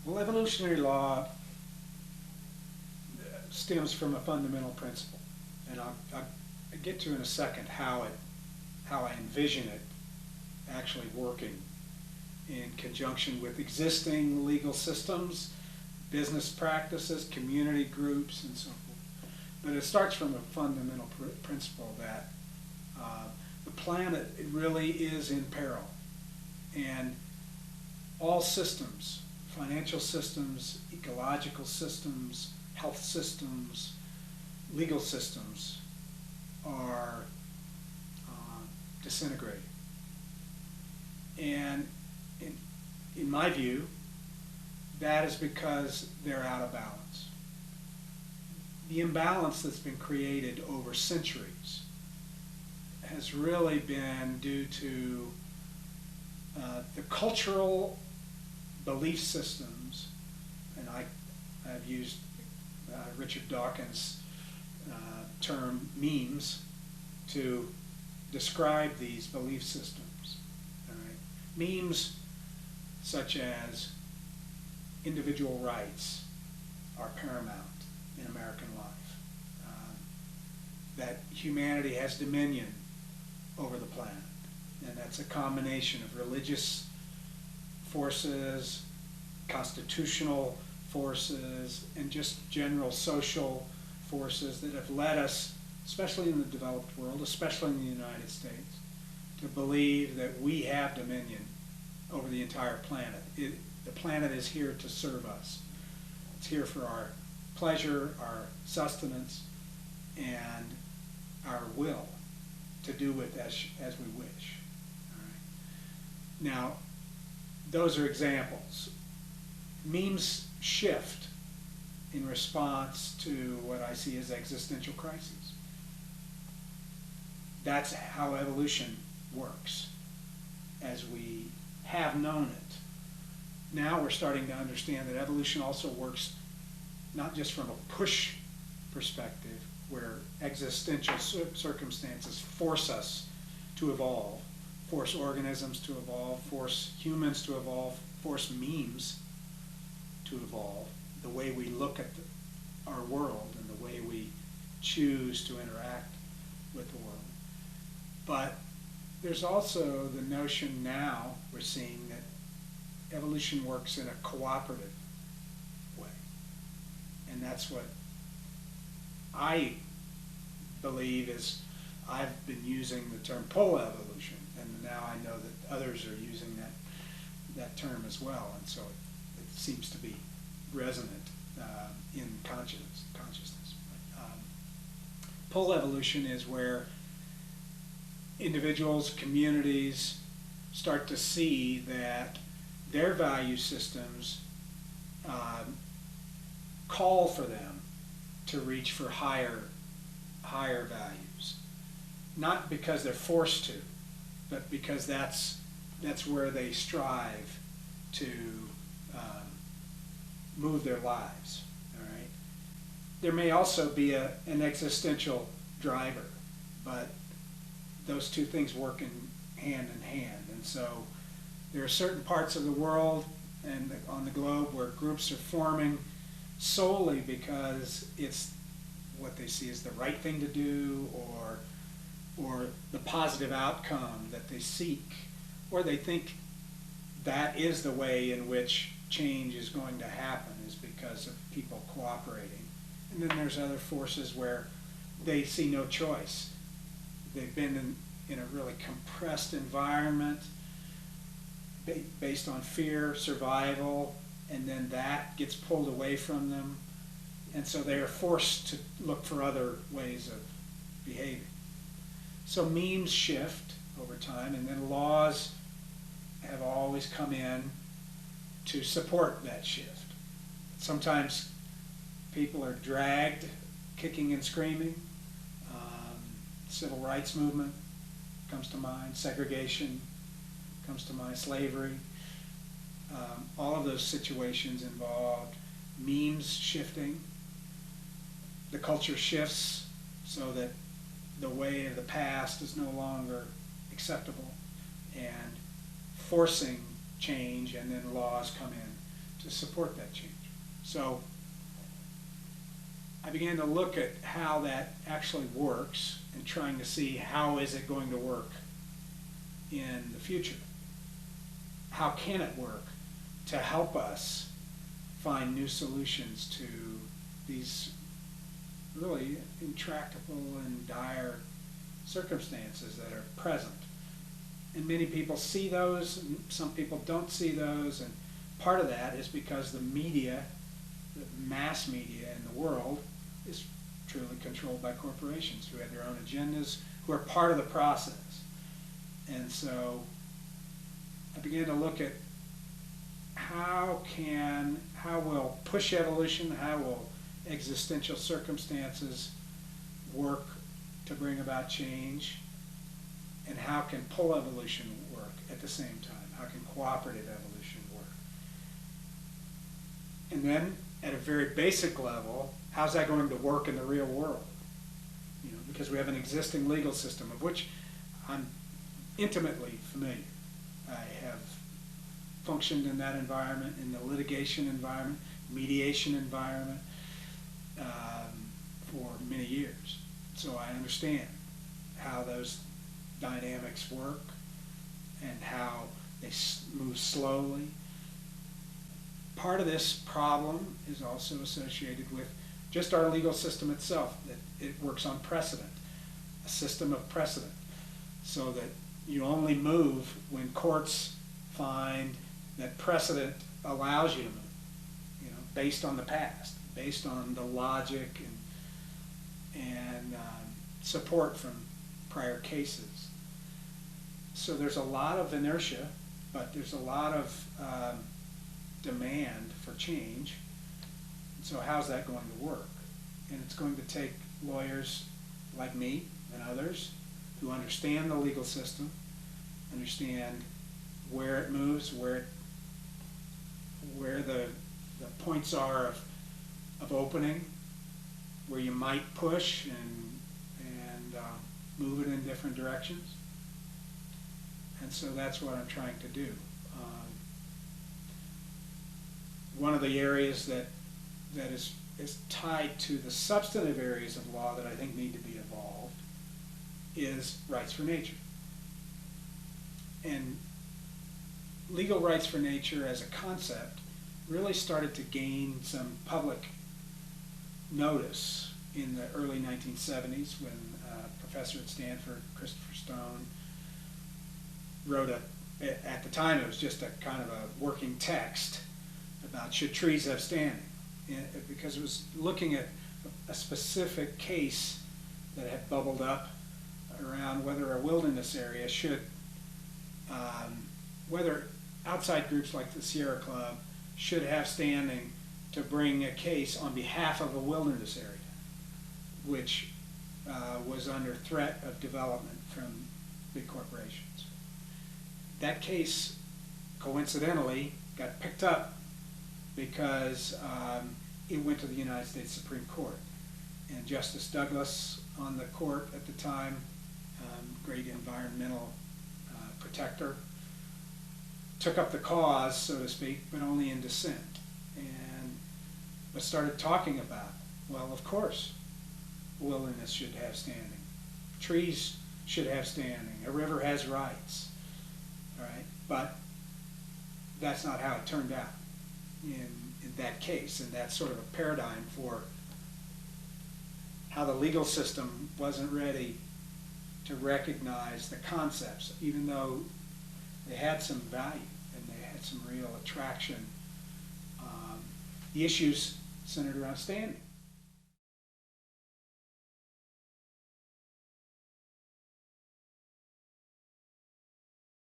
Well, evolutionary law stems from a fundamental principle, and I'll get to in a second how I envision it actually working in conjunction with existing legal systems, business practices, community groups, and so forth. But it starts from a fundamental principle that the planet really is in peril, and all systems, financial systems, ecological systems, health systems, legal systems, are disintegrating. And in my view, that is because they're out of balance. The imbalance that's been created over centuries has really been due to the cultural belief systems, and I've used Richard Dawkins' term memes to describe these belief systems. All right? Memes such as individual rights are paramount in American life, that humanity has dominion over the planet, and that's a combination of religious forces, constitutional forces, and just general social forces that have led us, especially in the developed world, especially in the United States, to believe that we have dominion over the entire planet. The planet is here to serve us. It's here for our pleasure, our sustenance, and our will to do with as we wish. All right. Now, those are examples. Memes shift in response to what I see as existential crises. That's how evolution works, as we have known it. Now we're starting to understand that evolution also works not just from a push perspective, where existential circumstances force us to evolve, force organisms to evolve, force humans to evolve, force memes to evolve, the way we look at our world and the way we choose to interact with the world. But there's also the notion now we're seeing that evolution works in a cooperative way. And that's what I believe is, I've been using the term pull evolution, and now I know that others are using that term as well, and so it seems to be resonant in consciousness. Pull evolution is where individuals, communities start to see that their value systems call for them to reach for higher values, not because they're forced to, but because that's where they strive to move their lives. All right. There may also be an existential driver, but those two things work hand in hand. And so there are certain parts of the world and on the globe where groups are forming solely because it's what they see as the right thing to do, or the positive outcome that they seek, or they think that is the way in which change is going to happen, is because of people cooperating. And then there's other forces where they see no choice. They've been in a really compressed environment based on fear, survival, and then that gets pulled away from them. And so they are forced to look for other ways of behaving. So memes shift over time, and then laws have always come in to support that shift. Sometimes people are dragged kicking and screaming. Civil rights movement comes to mind, segregation comes to mind, slavery. All of those situations involved memes shifting. The culture shifts so that the way of the past is no longer acceptable, and forcing change, and then laws come in to support that change. So I began to look at how that actually works and trying to see how is it going to work in the future. How can it work to help us find new solutions to these really intractable and dire circumstances that are present. And many people see those, and some people don't see those, and part of that is because the media, the mass media in the world, is truly controlled by corporations who have their own agendas, who are part of the process. And so I began to look at how will push evolution, how will existential circumstances work to bring about change, and how can pull evolution work at the same time? How can cooperative evolution work? And then, at a very basic level, how's that going to work in the real world? You know, because we have an existing legal system of which I'm intimately familiar. I have functioned in that environment, in the litigation environment, mediation environment, for many years. So I understand how those dynamics work and how they move slowly. Part of this problem is also associated with just our legal system itself, that it works on precedent, a system of precedent, so that you only move when courts find that precedent allows you to move, you know, based on the past, based on the logic and support from prior cases. So there's a lot of inertia, but there's a lot of demand for change. So how's that going to work? And it's going to take lawyers like me and others who understand the legal system, understand where it moves, where the points are of opening, where you might push and move it in different directions. And so that's what I'm trying to do. One of the areas that is tied to the substantive areas of law that I think need to be evolved is rights for nature. And legal rights for nature as a concept really started to gain some public notice in the early 1970s when a professor at Stanford, Christopher Stone, wrote at the time it was just a kind of a working text about should trees have standing, because it was looking at a specific case that had bubbled up around whether a wilderness area should, whether outside groups like the Sierra Club should have standing to bring a case on behalf of a wilderness area, which was under threat of development from big corporations. That case, coincidentally, got picked up because it went to the United States Supreme Court. And Justice Douglas on the court at the time, great environmental protector, took up the cause, so to speak, but only in dissent. But started talking about, well, of course, wilderness should have standing. Trees should have standing. A river has rights. All right? But that's not how it turned out in that case. And that's sort of a paradigm for how the legal system wasn't ready to recognize the concepts, even though they had some value and they had some real attraction. The issues centered around standing.